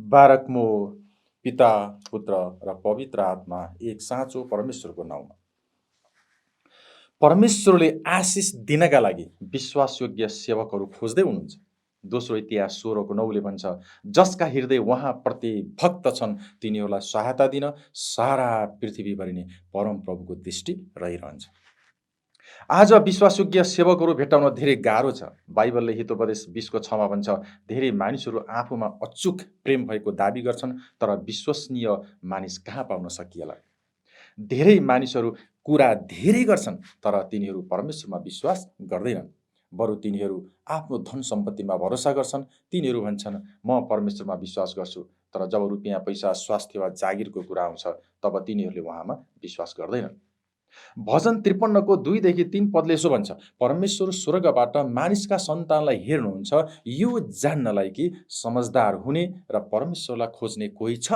बारकमो पिता, पुत्र र पवित्र आत्मा एक साँचो परमेश्वरको नाउँमा। परमेश्वरले आशिष दिनका लागि विश्वासयोग्य सेवकहरू खोज्दै हुनुहुन्छ। दोस्रो इतिहास 16:9ले भन्छ, जसका हृदय उहाँप्रति भक्त छन् तिनीहरूलाई सहायता दिन सारा पृथ्वीभरि नै परमप्रभुको दृष्टि रहिरहन्छ। आज विश्वासयोग्य सेवकहरू भेट्टाउन धेरै गाह्रो छ। बाइबलले हितोपदेश 20:6मा भन्छ, धेरै मानिसहरू आफूमा अचूक प्रेम भएको दाबी गर्छन्, तर विश्वसनीय मानिस कहाँ पाउन सकिएला। धेरै मानिसहरू कुरा धेरै गर्छन्, तर तिनीहरू परमेश्वरमा विश्वास गर्दैनन्। बरु तिनीहरू आफ्नो धन सम्पत्तिमा भरोसा गर्छन्। तिनीहरू भन्छन्, म परमेश्वरमा विश्वास गर्छु, तर जब रुपियाँ पैसा स्वास्थ्य वा जागिरको कुरा आउँछ तब तिनीहरूले उहाँमा विश्वास गर्दैनन्। भजन 53को 2देखि 3 पदले यसो भन्छ, परमेश्वर स्वर्गबाट मानिसका सन्तानलाई हेर्नुहुन्छ, यो जान्नलाई कि समझदार हुने र परमेश्वरलाई खोज्ने कोही छ।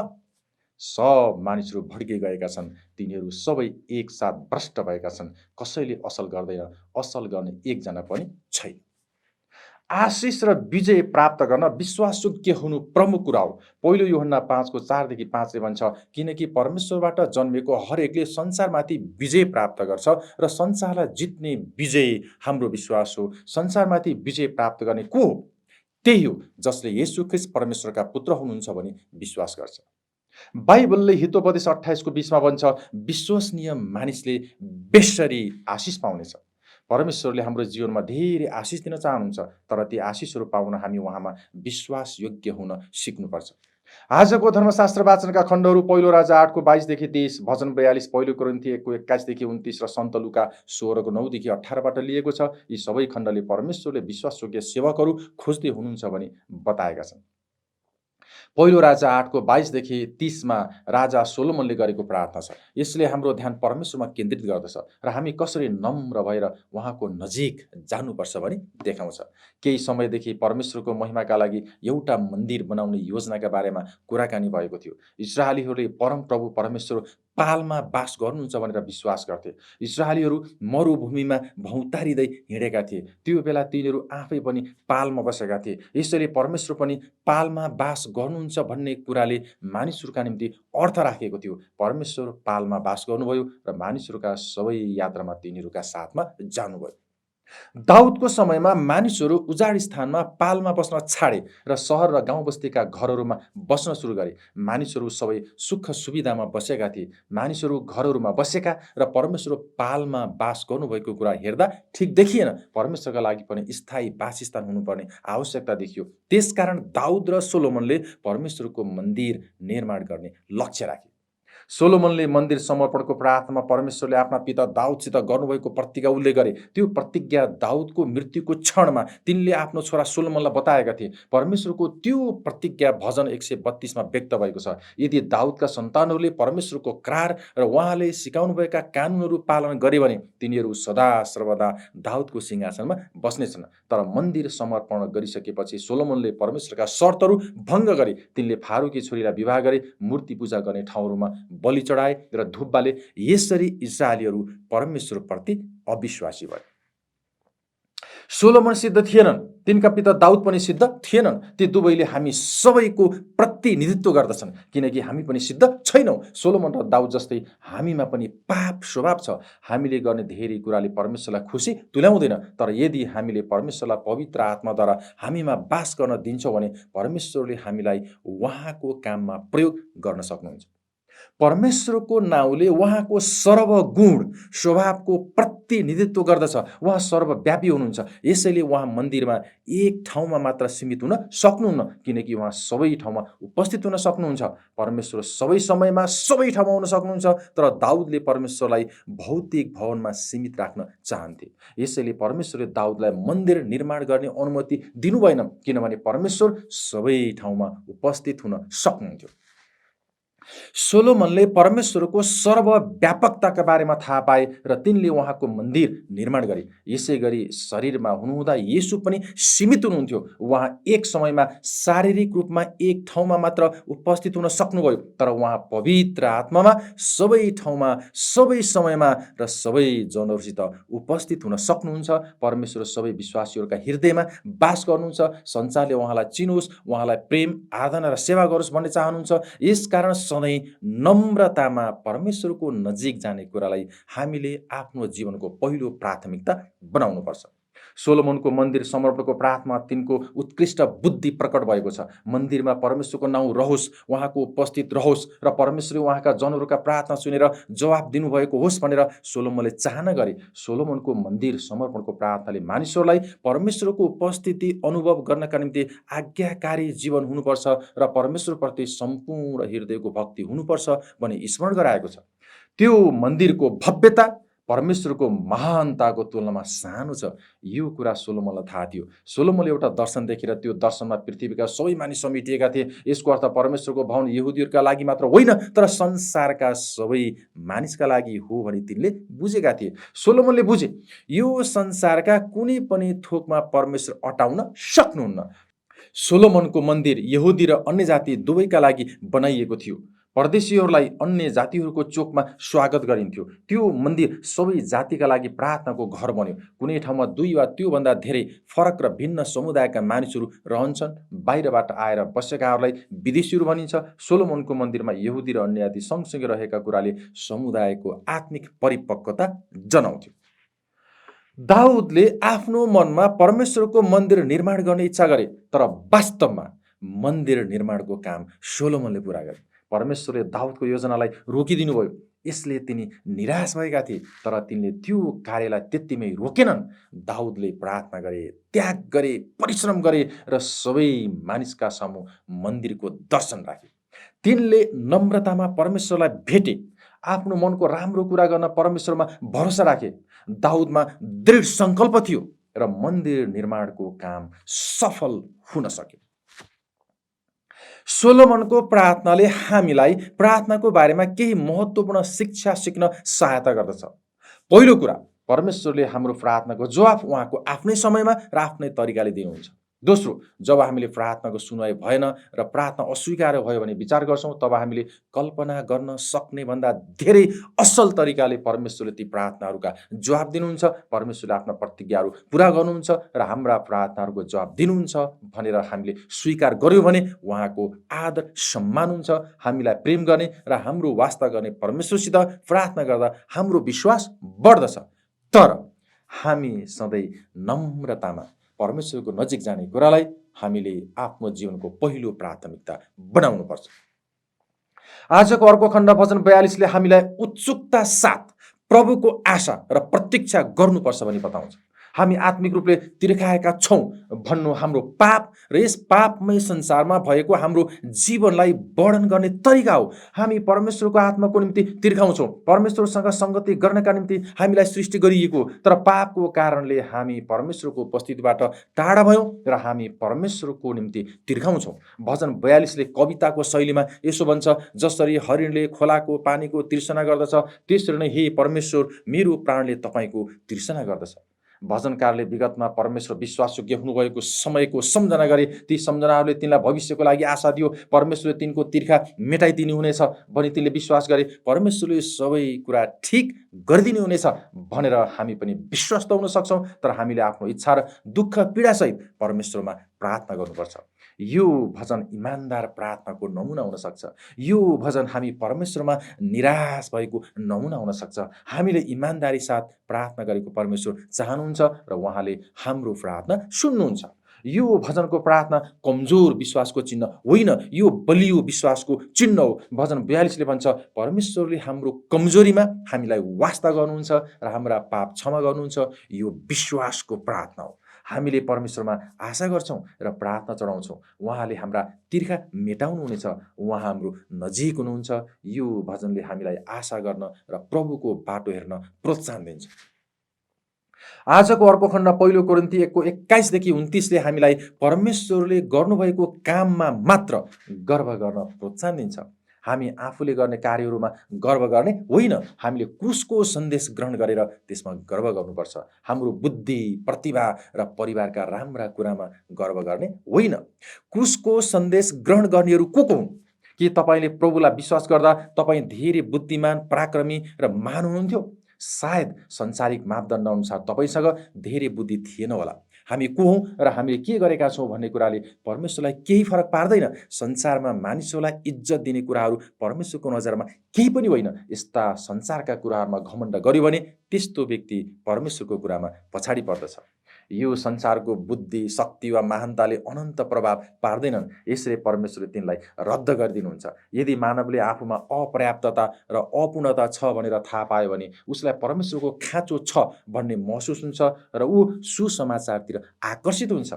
सब मानिसहरू भड्के गएका छन्, तिनीहरू सबै एकसाथ भ्रष्ट भएका छन्, कसैले असल गर्दैन, असल गर्ने एकजना पनि छैन। आशिष र विजय प्राप्त गर्न विश्वासयोग्य हुनु प्रमुख कुरा हो। पहिलो यूहन्ना 5:4देखि 5ले भन्छ, किनकि परमेश्वरबाट जन्मेको हरेकले संसारमाथि विजय प्राप्त गर्छ र संसारलाई जित्ने विजय हाम्रो विश्वास हो। संसारमाथि विजय प्राप्त गर्ने को हो? त्यही हो जसले येशू ख्रीष्ट परमेश्वरका पुत्र हुनुहुन्छ भनी विश्वास गर्छ। बाइबलले हितोपदेश 28:20मा भन्छ, विश्वसनीय मानिसले बेसरी आशिष पाउनेछ। परमेश्वरले हाम्रो जीवनमा धेरै आशिष दिन चाहनुहुन्छ, तर ती आशिषहरू पाउन हामी उहाँमा विश्वासयोग्य हुन सिक्नुपर्छ। आजको धर्मशास्त्र वाचनका खण्डहरू पहिलो राजा 8:22देखि 30, भजन 42, पहिलो कोरिन्थी 1:21देखि 29 र सन्त लुका 16:9देखि 18बाट लिएको छ। यी सबै खण्डले परमेश्वरले विश्वासयोग्य सेवकहरू खोज्दै हुनुहुन्छ भनी बताएका छन्। पहिलो राजा 8:22देखि 30मा राजा सोलोमनले गरेको प्रार्थना छ। यसले हाम्रो ध्यान परमेश्वरमा केन्द्रित गर्दछ र हामी कसरी नम्र भएर उहाँको नजिक जानुपर्छ भनी देखाउँछ। केही समयदेखि परमेश्वरको महिमाका लागि एउटा मन्दिर बनाउने योजनाका बारेमा कुराकानी भएको थियो। इस्राएलीहरूले परमप्रभु परमेश्वर पालमा बास गर्नुहुन्छ भनेर विश्वास गर्थे। इस्राएलीहरू मरुभूमिमा भौतारिँदै हिँडेका थिए। त्यो बेला तिनीहरू आफै पनि पालमा बसेका थिए। यसैले परमेश्वर पनि पालमा बास गर्नुहुन्छ भन्ने कुराले मानिसहरूका निम्ति अर्थ राखेको थियो। परमेश्वर पालमा बास गर्नुभयो र मानिसहरूका सबै यात्रामा तिनीहरूका साथमा जानुभयो। दाउदको समयमा मानिसहरू उजाड स्थानमा पालमा बस्न छाडे र सहर र गाउँ बस्तीका घरहरूमा बस्न सुरु गरे। मानिसहरू सबै सुख सुविधामा बसेका थिए। मानिसहरू घरहरूमा बसेका र परमेश्वर पालमा बास गर्नुभएको कुरा हेर्दा ठिक देखिएन। परमेश्वरका लागि पनि स्थायी वासस्थान हुनुपर्ने आवश्यकता देखियो। त्यसकारण दाउद र सोलोमनले परमेश्वरको मन्दिर निर्माण गर्ने लक्ष्य राखे। सोलोमनले मन्दिर समर्पणको प्रार्थनामा परमेश्वरले आफ्ना पिता दाउदसित गर्नुभएको प्रतिज्ञा उल्लेख गरे। त्यो प्रतिज्ञा दाउदको मृत्युको क्षणमा तिनले आफ्नो छोरा सोलोमनलाई बताएका थिए। परमेश्वरको त्यो प्रतिज्ञा भजन 132मा व्यक्त भएको छ। यदि दाउदका सन्तानहरूले परमेश्वरको करार र उहाँले सिकाउनुभएका कानुनहरू पालन गरे भने तिनीहरू सदा सर्वदा दाउदको सिंहासनमा बस्नेछन्। तर मन्दिर समर्पण गरिसकेपछि सोलोमनले परमेश्वरका शर्तहरू भङ्ग गरे। तिनले फारूकी छोरीलाई विवाह गरे, मूर्ति पूजा गर्ने ठाउँहरूमा बलि चढाए र धूप बाले। यसरी इस्राएलीहरू परमेश्वरप्रति अविश्वासी भए। सोलोमन सिद्ध थिएनन्, तिनका पिता दाउद पनि सिद्ध थिएनन्। ती दुवैले हामी सबैको प्रतिनिधित्व गर्दछन्, किनकि हामी पनि सिद्ध छैनौँ। सोलोमन र दाउद जस्तै हामीमा पनि पाप स्वभाव छ। हामीले गर्ने धेरै कुराले परमेश्वरलाई खुसी तुल्याउँदैन। तर यदि हामीले परमेश्वरलाई पवित्र आत्माद्वारा हामीमा बास गर्न दिन्छौँ भने परमेश्वरले हामीलाई उहाँको काममा प्रयोग गर्न सक्नुहुन्छ। परमेश्वरको नाउँले उहाँको सर्वगुण स्वभावको प्रतिनिधित्व गर्दछ। उहाँ सर्वव्यापी हुनुहुन्छ। यसैले उहाँ मन्दिरमा एक ठाउँमा मात्र सीमित हुन सक्नुहुन्न, किनकि उहाँ सबै ठाउँमा उपस्थित हुन सक्नुहुन्छ। परमेश्वर सबै समयमा सबै ठाउँमा हुन सक्नुहुन्छ, तर दाउदले परमेश्वरलाई भौतिक भवनमा सीमित राख्न चाहन्थे। यसैले परमेश्वरले दाउदलाई मन्दिर निर्माण गर्ने अनुमति दिनुभएन, किनभने परमेश्वर सबै ठाउँमा उपस्थित हुन सक्नुहुन्थ्यो। सोलोमनले परमेश्वरको सर्वव्यापकताका बारेमा थाहा पाए र तिनले उहाँको मन्दिर निर्माण गरे। यसै गरी शरीरमा हुनुहुँदा येशू पनि सीमित हुनुहुन्थ्यो। उहाँ एक समयमा शारीरिक रूपमा एक ठाउँमा मात्र उपस्थित हुन सक्नुभयो, तर उहाँ पवित्र आत्मामा सबै ठाउँमा, सबै समयमा र सबै जनहरूसित उपस्थित हुन सक्नुहुन्छ। परमेश्वर सबै विश्वासीहरूका हृदयमा वास गर्नुहुन्छ। संसारले उहाँलाई चिनोस्, उहाँलाई प्रेम, आराधना र सेवा गरोस् भन्ने चाहनुहुन्छ। यसकारण सधैँ नम्रतामा परमेश्वरको नजिक जाने कुरालाई हामीले आफ्नो जीवनको पहिलो प्राथमिकता बनाउनुपर्छ। सोलोमनको मन्दिर समर्पणको प्रार्थना तिनको उत्कृष्ट बुद्धि प्रकट भएको छ। मन्दिरमा परमेश्वरको नाउँ रहोस्, उहाँको उपस्थित रहोस् र परमेश्वरले उहाँका जनहरूका प्रार्थना सुनेर जवाब दिनुभएको होस् भनेर सोलोमनले चाहना गरे। सोलोमनको मन्दिर समर्पणको प्रार्थनाले मानिसहरूलाई परमेश्वरको उपस्थिति अनुभव गर्नका निम्ति आज्ञाकारी जीवन हुनुपर्छ र परमेश्वरप्रति सम्पूर्ण हृदयको भक्ति हुनुपर्छ भनी स्मरण गराएको छ। त्यो मन्दिरको भव्यता परमेश्वरको महानताको तुलनामा सानो छ। यो कुरा सोलोमनलाई थाहा थियो। सोलोमनले एउटा दर्शन देखेर त्यो दर्शनमा पृथ्वीका सबै मानिस समेटिएका थिए। यसको अर्थ परमेश्वरको भवन यहुदीहरूका लागि मात्र होइन, तर संसारका सबै मानिसका लागि हो भनी तिनले बुझेका थिए। सोलोमनले बुझे यो संसारका कुनै पनि थोकमा परमेश्वर अटाउन सक्नुहुन्न। सोलोमनको मन्दिर यहुदी र अन्य जाति दुवैका लागि बनाइएको थियो। परदेशीहरूलाई अन्य जातिहरूको चोकमा स्वागत गरिन्थ्यो। त्यो मन्दिर सबै जातिका लागि प्रार्थनाको घर बन्यो। कुनै ठाउँमा 2 वा त्योभन्दा धेरै फरक र भिन्न समुदायका मानिसहरू रहन्छन्। बाहिरबाट आएर बसेकाहरूलाई विदेशीहरू भनिन्छ। सोलोमनको मन्दिरमा यहुदी र अन्य जाति सँगसँगै रहेका कुराले समुदायको आत्मिक परिपक्वता जनाउँथ्यो। दाउदले आफ्नो मनमा परमेश्वरको मन्दिर निर्माण गर्ने इच्छा गरे, तर वास्तवमा मन्दिर निर्माणको काम सोलोमनले पुरा गरे। परमेश्वरले दाउदको योजनालाई रोकिदिनुभयो। यसले तिनी निराश भएका थिए, तर तिनले त्यो कार्यलाई त्यतिमै रोकेनन्। दाउदले प्रार्थना गरे, त्याग गरे, परिश्रम गरे र सबै मानिसका सामु मन्दिरको दर्शन राखे। तिनले नम्रतामा परमेश्वरलाई भेटे, आफ्नो मनको राम्रो कुरा गर्न परमेश्वरमा भरोसा राखे। दाउदमा दृढ सङ्कल्प थियो र मन्दिर निर्माणको काम सफल हुन सक्यो। सोलोमनको प्रार्थनाले हामीलाई प्रार्थनाको बारेमा केही महत्त्वपूर्ण शिक्षा सिक्न सहायता गर्दछ। पहिलो कुरा, परमेश्वरले हाम्रो प्रार्थनाको जवाफ उहाँको आफ्नै समयमा र आफ्नै तरिकाले दिनुहुन्छ। दोस्रो, जब हामीले प्रार्थनाको सुनवाई भएन र प्रार्थना अस्वीकार भयो भने विचार गर्छौँ, तब हामीले कल्पना गर्न सक्ने भन्दा धेरै असल तरिकाले परमेश्वरले ती प्रार्थनाहरूका जवाब दिनुहुन्छ। परमेश्वरले आफ्ना प्रतिज्ञाहरू पुरा गर्नुहुन्छ र हाम्रा प्रार्थनाहरूको जवाब दिनुहुन्छ भनेर हामीले स्वीकार गर्यौँ भने उहाँको आदर सम्मान हुन्छ। हामीलाई प्रेम गर्ने र हाम्रो वास्ता गर्ने परमेश्वरसित प्रार्थना गर्दा हाम्रो विश्वास बढ्दछ। तर हामी सधैँ नम्रतामा परमेश्वरको नजिक जाने कुरालाई हामीले आफ्नो जीवनको पहिलो प्राथमिकता बनाउनुपर्छ। आजको अर्को खण्ड वचन 42ले हामीलाई उत्सुकता साथ प्रभुको आशा र प्रतीक्षा गर्नुपर्छ भनी बताउँछ। हामी आत्मिक रूपले तिर्खाएका छौँ भन्नु हाम्रो पाप र यस पापमय संसारमा भएको हाम्रो जीवनलाई वर्णन गर्ने तरिका हो। हामी परमेश्वरको आत्माको निम्ति तिर्खाउँछौँ। परमेश्वरसँग सङ्गति गर्नका निम्ति हामीलाई सृष्टि गरिएको, तर पापको कारणले हामी परमेश्वरको उपस्थितिबाट टाढा भयौँ र हामी परमेश्वरको निम्ति तिर्खाउँछौँ। भजन 42ले कविताको शैलीमा यसो भन्छ, जसरी हरिणले खोलाको पानीको तृष्णा गर्दछ, त्यसरी नै हे परमेश्वर मेरो प्राणले तपाईँको तृष्णा गर्दछ। भजनकारले विगतमा परमेश्वर विश्वासयोग्य हुनुभएको समयको सम्झना गरे। ती सम्झनाहरूले तिनलाई भविष्यको लागि आशा दियो। परमेश्वरले तिनको तिर्खा मेटाइदिनु हुनेछ भनी तिनले विश्वास गरे। परमेश्वरले सबै कुरा ठिक गरिदिनु हुनेछ भनेर हामी पनि विश्वस्त हुन सक्छौँ। तर हामीले आफ्नो इच्छा र दुःख पीडासहित परमेश्वरमा प्रार्थना गर्नुपर्छ। यो भजन इमान्दार प्रार्थनाको नमुना हुन सक्छ। यो भजन हामी परमेश्वरमा निराश भएको नमुना हुन सक्छ। हामीले इमान्दारी साथ प्रार्थना गरेको परमेश्वर चाहनुहुन्छ र उहाँले हाम्रो प्रार्थना सुन्नुहुन्छ। यो भजनको प्रार्थना कमजोर विश्वासको चिन्ह होइन, यो बलियो विश्वासको चिन्ह हो। भजन 42ले भन्छ, परमेश्वरले हाम्रो कमजोरीमा हामीलाई वास्ता गर्नुहुन्छ र हाम्रा पाप क्षमा गर्नुहुन्छ। यो विश्वासको प्रार्थना हो। हामीले परमेश्वरमा आशा गर्छौँ र प्रार्थना चढाउँछौँ। उहाँले हाम्रा तिर्खा मेटाउनुहुनेछ, उहाँ हाम्रो नजिक हुनुहुन्छ। यो भजनले हामीलाई आशा गर्न र प्रभुको बाटो हेर्न प्रोत्साहन दिन्छ। आजको अर्को खण्ड 1 कोरिन्थी 1:21देखि 29ले हामीलाई परमेश्वरले गर्नुभएको काममा मात्र गर्व गर्न प्रोत्साहन दिन्छ। हामी आफूले गर्ने कार्यहरूमा गर्व गर्ने होइन, हामीले क्रुसको सन्देश ग्रहण गरेर त्यसमा गर्व गर्नुपर्छ। हाम्रो बुद्धि, प्रतिभा र परिवारका राम्रा कुरामा गर्व गर्ने होइन। क्रुसको सन्देश ग्रहण गर्नेहरू को हुन्? के तपाईँले प्रभुलाई विश्वास गर्दा तपाईँ धेरै बुद्धिमान, पराक्रमी र महान हुनुहुन्थ्यो? सायद संसारिक मापदण्ड अनुसार तपाईँसँग धेरै बुद्धि थिएन होला। हामी को हौँ र हामीले के गरेका छौँ भन्ने कुराले परमेश्वरलाई केही फरक पार्दैन। संसारमा मानिसहरूलाई इज्जत दिने कुराहरू परमेश्वरको नजरमा केही पनि होइन। यस्ता संसारका कुराहरूमा घमण्ड गर्यो भने त्यस्तो व्यक्ति परमेश्वरको कुरामा पछाडि पर्दछ। यो संसारको बुद्धि, शक्ति वा महानताले अनन्त प्रभाव पार्दैनन्। यसरी परमेश्वरले तिनलाई रद्द गरिदिनुहुन्छ। यदि मानवले आफूमा अपर्याप्तता र अपूर्णता छ भनेर थाहा पायो भने उसलाई परमेश्वरको खाँचो छ भन्ने महसुस हुन्छ र ऊ सुसमाचारतिर आकर्षित हुन्छ।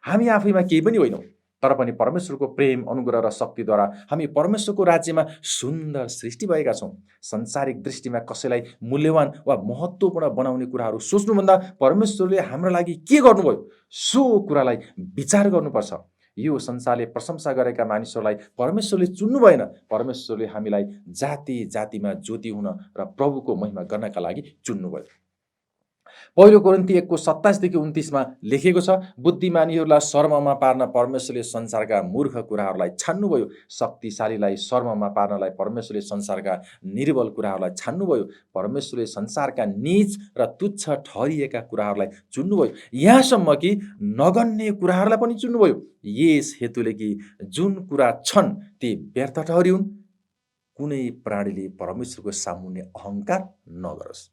हामी आफैमा केही पनि होइनौँ, तर पनि परमेश्वरको प्रेम, अनुग्रह र शक्तिद्वारा हामी परमेश्वरको राज्यमा सुन्दर सृष्टि भएका छौँ। संसारिक दृष्टिमा कसैलाई मूल्यवान वा महत्त्वपूर्ण बनाउने कुराहरू सोच्नुभन्दा परमेश्वरले हाम्रो लागि के गर्नुभयो सो कुरालाई विचार गर्नुपर्छ। यो संसारले प्रशंसा गरेका मानिसहरूलाई परमेश्वरले चुन्नु भएन। परमेश्वरले हामीलाई जाति जातिमा ज्योति हुन र प्रभुको महिमा गर्नका लागि चुन्नुभयो। पहिलो कोरिन्थी 1:27-29 लेखेको छ, बुद्धिमानीहरूलाई शर्ममा पार्न परमेश्वरले संसारका मूर्ख कुराहरूलाई छान्नुभयो, शक्तिशालीलाई शर्ममा पार्नलाई परमेश्वरले संसारका निर्बल कुराहरूलाई छान्नुभयो, परमेश्वरले संसारका नीच र तुच्छ ठहरिएका कुराहरूलाई चुन्नुभयो, यहाँसम्म कि नगन्य कुराहरूलाई पनि चुन्नुभयो, यस हेतुले कि जुन कुरा छन् ती व्यर्थ ठहरिउन्, कुनै प्राणीले परमेश्वरको सामुन्ने अहङ्कार नगरोस्।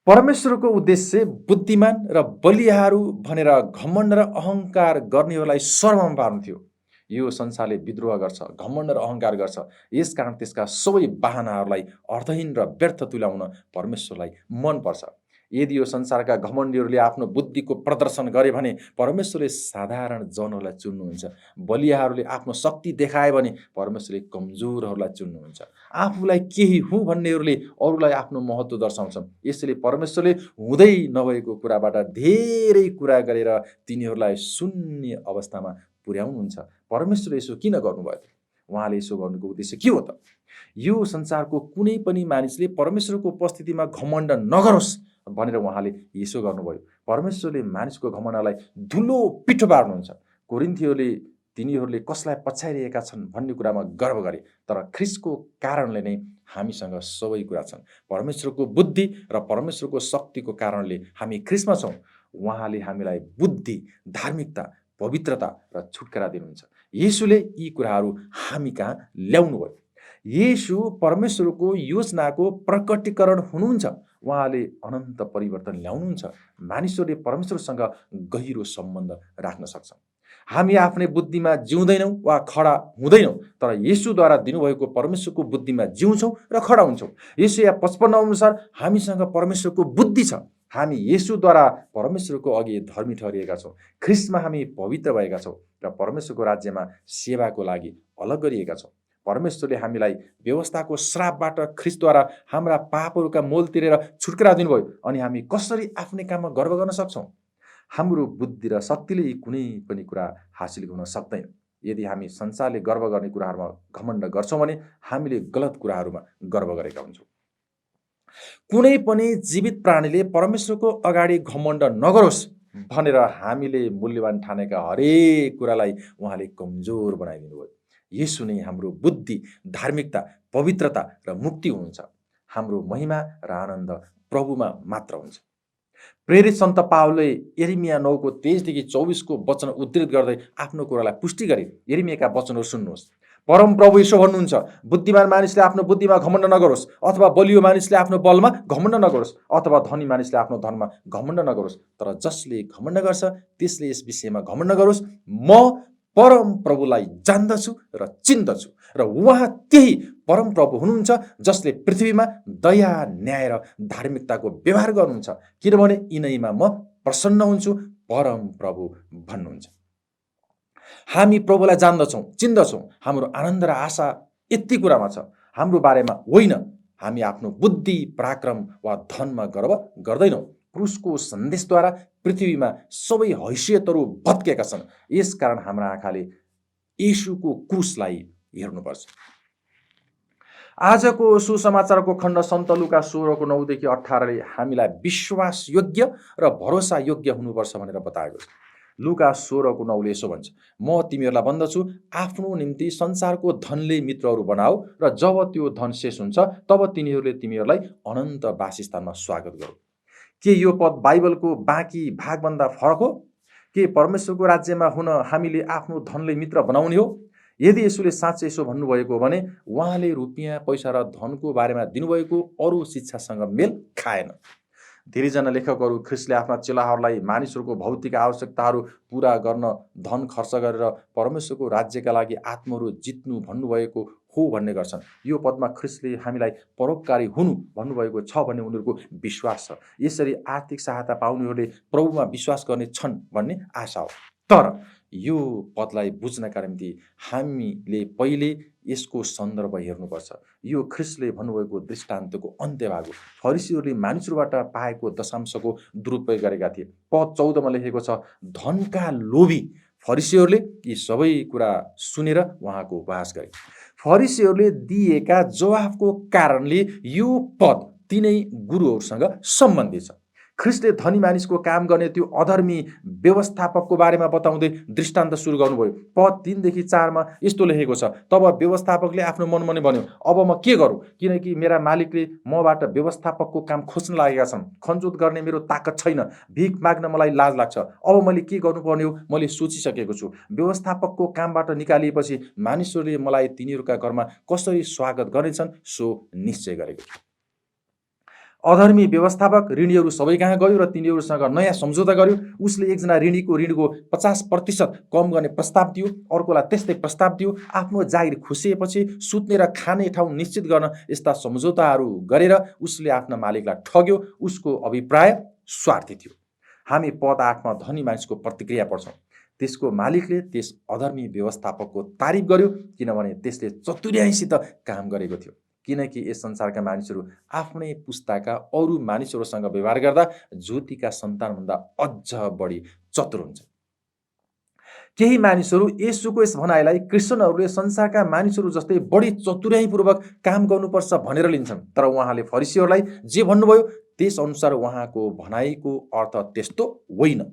परमेश्वरको उद्देश्य बुद्धिमान र बलियाहरू भनेर घमण्ड र अहङ्कार गर्नेहरूलाई शर्ममा पार्नु थियो। यो संसारले विद्रोह गर्छ, घमण्ड र अहङ्कार गर्छ, यसकारण त्यसका सबै बाहनाहरूलाई अर्थहीन र व्यर्थ तुल्याउन परमेश्वरलाई मनपर्छ। यदि यो संसारका घमण्डीहरूले आफ्नो बुद्धिको प्रदर्शन गरे भने परमेश्वरले साधारण जनहरूलाई चुन्नुहुन्छ। बलियाहरूले आफ्नो शक्ति देखाए भने परमेश्वरले कमजोरहरूलाई चुन्नुहुन्छ। आफूलाई केही हुँ भन्नेहरूले अरूलाई आफ्नो महत्त्व दर्शाउँछन्। यसैले परमेश्वरले हुँदै नभएको कुराबाट धेरै कुरा गरेर तिनीहरूलाई शून्य अवस्थामा पुर्याउनुहुन्छ। परमेश्वरले यसो किन गर्नुभयो त? उहाँले यसो गर्नुको उद्देश्य के हो त? यो संसारको कुनै पनि मानिसले परमेश्वरको उपस्थितिमा घमण्ड नगरोस् भनेर उहाँले यसो गर्नुभयो। परमेश्वरले मानिसको घमण्डलाई धुलो पिठो पार्नुहुन्छ। कोरिन्थीहरूले तिनीहरूले कसलाई पछ्याइरहेका छन् भन्ने कुरामा गर्व गरे, तर ख्रीष्टको कारणले नै हामीसँग सबै कुरा छन्। परमेश्वरको बुद्धि र परमेश्वरको शक्तिको कारणले हामी ख्रीष्टमा छौँ। उहाँले हामीलाई बुद्धि, धार्मिकता, पवित्रता र छुटकारा दिनुहुन्छ। येशूले यी कुराहरू हामी कहाँ ल्याउनु भयो। येशू परमेश्वरको योजनाको प्रकटीकरण हुनुहुन्छ। उहाँले अनन्त परिवर्तन ल्याउनुहुन्छ। मानिसहरूले परमेश्वरसँग गहिरो सम्बन्ध राख्न सक्छन्। हामी आफ्नै बुद्धिमा जिउँदैनौँ वा खडा हुँदैनौँ, तर येशूद्वारा दिनुभएको परमेश्वरको बुद्धिमा जिउँछौँ र खडा हुन्छौँ। यशाया 55 अनुसार हामीसँग परमेश्वरको बुद्धि छ। हामी येशूद्वारा परमेश्वरको अघि धर्मी ठहरिएका छौँ। ख्रीष्टमा हामी पवित्र भएका छौँ र परमेश्वरको राज्यमा सेवाको लागि अलग गरिएका छौँ। परमेश्वरले हामीलाई व्यवस्थाको श्रापबाट ख्रीष्टद्वारा हाम्रा पापहरूका मोल तिरेर छुटकारा दिनुभयो। अनि हामी कसरी आफ्नै काममा गर्व गर्न सक्छौँ? हाम्रो बुद्धि र शक्तिले यी कुनै पनि कुरा हासिल गर्न सक्दैन। यदि हामी संसारले गर्व गर्ने कुराहरूमा घमण्ड गर्छौँ भने हामीले गलत कुराहरूमा गर्व गरेका हुन्छौँ। कुनै पनि जीवित प्राणीले परमेश्वरको अगाडि घमण्ड नगरोस् भनेर हामीले मूल्यवान ठानेका हरेक कुरालाई उहाँले कमजोर बनाइदिनु भयो। येशू नै हाम्रो बुद्धि, धार्मिकता, पवित्रता र मुक्ति हुनुहुन्छ। हाम्रो महिमा र आनन्द प्रभुमा मात्र हुन्छ। प्रेरित सन्त पावलले यिर्मया 9:23-24 वचन उद्धृत गर्दै आफ्नो कुरालाई पुष्टि गरे। यिर्मयाका वचनहरू सुन्नुहोस्। परम प्रभु यसो भन्नुहुन्छ, बुद्धिमान मानिसले आफ्नो बुद्धिमा घमण्ड नगरोस्, अथवा बलियो मानिसले आफ्नो बलमा घमण्ड नगरोस्, अथवा धनी मानिसले आफ्नो धनमा घमण्ड नगरोस्, तर जसले घमण्ड गर्छ त्यसले यस विषयमा घमण्ड गरोस्, म परम प्रभुलाई जान्दछु र चिन्दछु र उहाँ त्यही परम प्रभु हुनुहुन्छ जसले पृथ्वीमा दया, न्याय र धार्मिकताको व्यवहार गर्नुहुन्छ, किनभने यिनैमा म प्रसन्न हुन्छु, परम प्रभु भन्नुहुन्छ। हामी प्रभुलाई जान्दछौँ, चिन्दछौँ। हाम्रो आनन्द र आशा यति कुरामा छ, हाम्रो बारेमा होइन। हामी आफ्नो बुद्धि, पराक्रम वा धनमा गर्व गर्दैनौँ। क्रुसको सन्देशद्वारा पृथ्वीमा सबै हैसियतहरू भत्केका छन्। यसकारण हाम्रा आँखाले येशूको क्रुसलाई हेर्नुपर्छ। आजको सुसमाचारको खण्ड सन्त लुका 16:9 देखि 18ले हामीलाई विश्वासयोग्य र भरोसायोग्य हुनुपर्छ भनेर बताएको छ। लुका 16:9ले यसो भन्छ, म तिमीहरूलाई भन्दछु, आफ्नो निम्ति संसारको धनले मित्रहरू बनाऊ र जब त्यो धन शेष हुन्छ तब तिनीहरूले तिमीहरूलाई अनन्त वासस्थानमा स्वागत गरौँ। के यो पद बाइबलको बाँकी भागभन्दा फरक हो? के परमेश्वरको राज्यमा हुन हामीले आफ्नो धनले मित्र बनाउने हो? यदि यसोले साँच्चै यसो भन्नुभएको हो भने उहाँले रुपियाँ पैसा र धनको बारेमा दिनुभएको अरू शिक्षासँग मेल खाएन। धेरैजना लेखकहरू ख्रिस्टले आफ्ना चेलाहरूलाई मानिसहरूको भौतिक आवश्यकताहरू पूरा गर्न धन खर्च गरेर परमेश्वरको राज्यका लागि आत्महरू जित्नु भन्नुभएको हो भन्ने गर्छन्। यो पदमा ख्रिस्टले हामीलाई परोपकारी हुनु भन्नुभएको छ भन्ने उनीहरूको विश्वास छ। यसरी आर्थिक सहायता पाउनेहरूले प्रभुमा विश्वास गर्ने छन् भन्ने आशा हो। तर यो पदलाई बुझ्नका निम्ति हामीले पहिले यसको सन्दर्भ हेर्नुपर्छ। यो ख्रिस्टले भन्नुभएको दृष्टान्तको अन्त्यभाग हो। फरिसीहरूले मानिसहरूबाट पाएको दशांशको दुरुपयोग गरेका थिए। पद 14मा लेखेको छ, धनका लोभी फरिसीहरूले यी सबै कुरा सुनेर उहाँको उपहास गरे। फरिसीहरूले दिएका जवाफको कारणले यो पद तिनै गुरुहरूसँग सम्बन्धित छ। ख्रिस्टले धनी मानिसको काम गर्ने त्यो अधर्मी व्यवस्थापकको बारेमा बताउँदै दृष्टान्त सुरु गर्नुभयो। पद 3देखि 4मा यस्तो लेखेको छ, तब व्यवस्थापकले आफ्नो मनमनै भन्यो, अब म के गरौँ? किनकि मेरा मालिकले मबाट व्यवस्थापकको काम खोज्न लागेका छन्। खनजोत गर्ने मेरो ताकत छैन। भिख माग्न मलाई लाज लाग्छ। अब मैले के गर्नुपर्ने हो? मैले सोचिसकेको छु। व्यवस्थापकको कामबाट निकालिएपछि मानिसहरूले मलाई तिनीहरूका घरमा कसरी स्वागत गर्नेछन् सो निश्चय गरेको छु। अधर्मी व्यवस्थापक ऋणीहरू सबै कहाँ गयो र तिनीहरूसँग नयाँ सम्झौता गर्यो। उसले एकजना ऋणीको 50% कम गर्ने प्रस्ताव दियो, अर्कोलाई त्यस्तै प्रस्ताव दियो। आफ्नो जागिर खुसिएपछि सुत्ने र खाने ठाउँ निश्चित गर्न यस्ता सम्झौताहरू गरेर उसले आफ्ना मालिकलाई ठग्यो। उसको अभिप्राय स्वार्थी थियो। हामी पद 8मा धनी मानिसको प्रतिक्रिया पढ्छौँ। त्यसको मालिकले त्यस अधर्मी व्यवस्थापकको तारिफ गर्यो किनभने त्यसले चतुर्याइँसित काम गरेको थियो। किनकि यस संसारका मानिसहरू आफ्नै पुस्ताका अरू मानिसहरूसँग व्यवहार गर्दा ज्योतिका सन्तानभन्दा अझ बढी चतुर हुन्छ। केही मानिसहरू येशूको यस भनाइलाई क्रिस्चियनहरूले संसारका मानिसहरू जस्तै बढी चतुर्याइपूर्वक काम गर्नुपर्छ भनेर लिन्छन्। तर उहाँले फरिसीहरूलाई जे भन्नुभयो त्यस अनुसार उहाँको भनाइको अर्थ त्यस्तो होइन।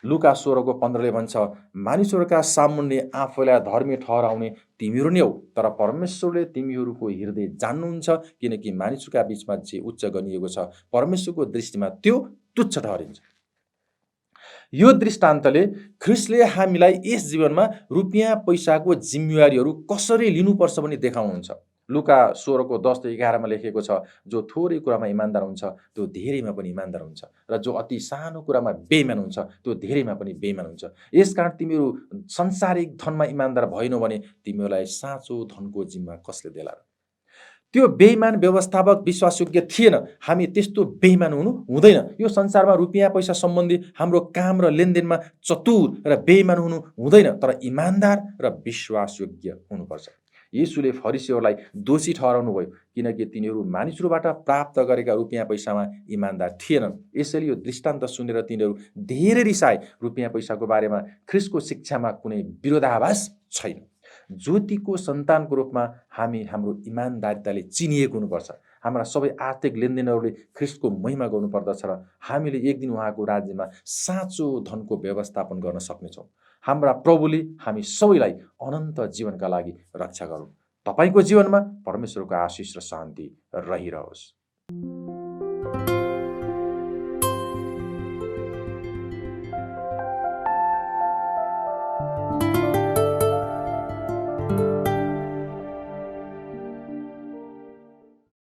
लुका 16:15ले भन्छ, मानिसहरूका सामुन्ने आफैलाई धर्मी ठहराउने तिमीहरू नै हौ, तर परमेश्वरले तिमीहरूको हृदय जान्नुहुन्छ, किनकि मानिसहरूका बीचमा जे उच्च गनिएको छ परमेश्वरको दृष्टिमा त्यो तुच्छ ठहरिन्छ। यो दृष्टान्तले ख्रिस्टले हामीलाई यस जीवनमा रुपियाँ पैसाको जिम्मेवारीहरू कसरी लिनुपर्छ भनी देखाउनुहुन्छ। लुका 16:10-11मा लेखेको छ, जो थोरै कुरामा इमान्दार हुन्छ त्यो धेरैमा पनि इमान्दार हुन्छ, र जो अति सानो कुरामा बेइमान हुन्छ त्यो धेरैमा पनि बेइमान हुन्छ। यसकारण तिमीहरू संसारिक धनमा इमान्दार भएनौ भने तिमीहरूलाई साँचो धनको जिम्मा कसले देला? त्यो बेइमान व्यवस्थापक विश्वासयोग्य थिएन। हामी त्यस्तो बेइमान हुनु हुँदैन। यो संसारमा रुपियाँ पैसा सम्बन्धी हाम्रो काम र लेनदेनमा चतुर र बेइमान हुनु हुँदैन, तर इमान्दार र विश्वासयोग्य हुनुपर्छ। येशूले फरिसीहरूलाई दोषी ठहराउनु भयो किनकि तिनीहरू मानिसहरूबाट प्राप्त गरेका रुपियाँ पैसामा इमान्दार थिएनन्। यसैले यो दृष्टान्त सुनेर तिनीहरू धेरै रिसाए। रुपियाँ पैसाको बारेमा ख्रिस्टको शिक्षामा कुनै विरोधाभास छैन। ज्योतिको सन्तानको रूपमा हामी हाम्रो इमान्दारिताले चिनिएको हुनुपर्छ। हाम्रा सबै आर्थिक लेनदेनहरूले ख्रिस्टको महिमा गर्नुपर्दछ र हामीले एक दिन उहाँको राज्यमा साँचो धनको व्यवस्थापन गर्न सक्नेछौँ। हाम्रा प्रभुले हामी सबैलाई अनन्त जीवनका लागि रक्षा गरून्। तपाईको जीवनमा परमेश्वरको आशिष र शान्ति रहिरहोस्।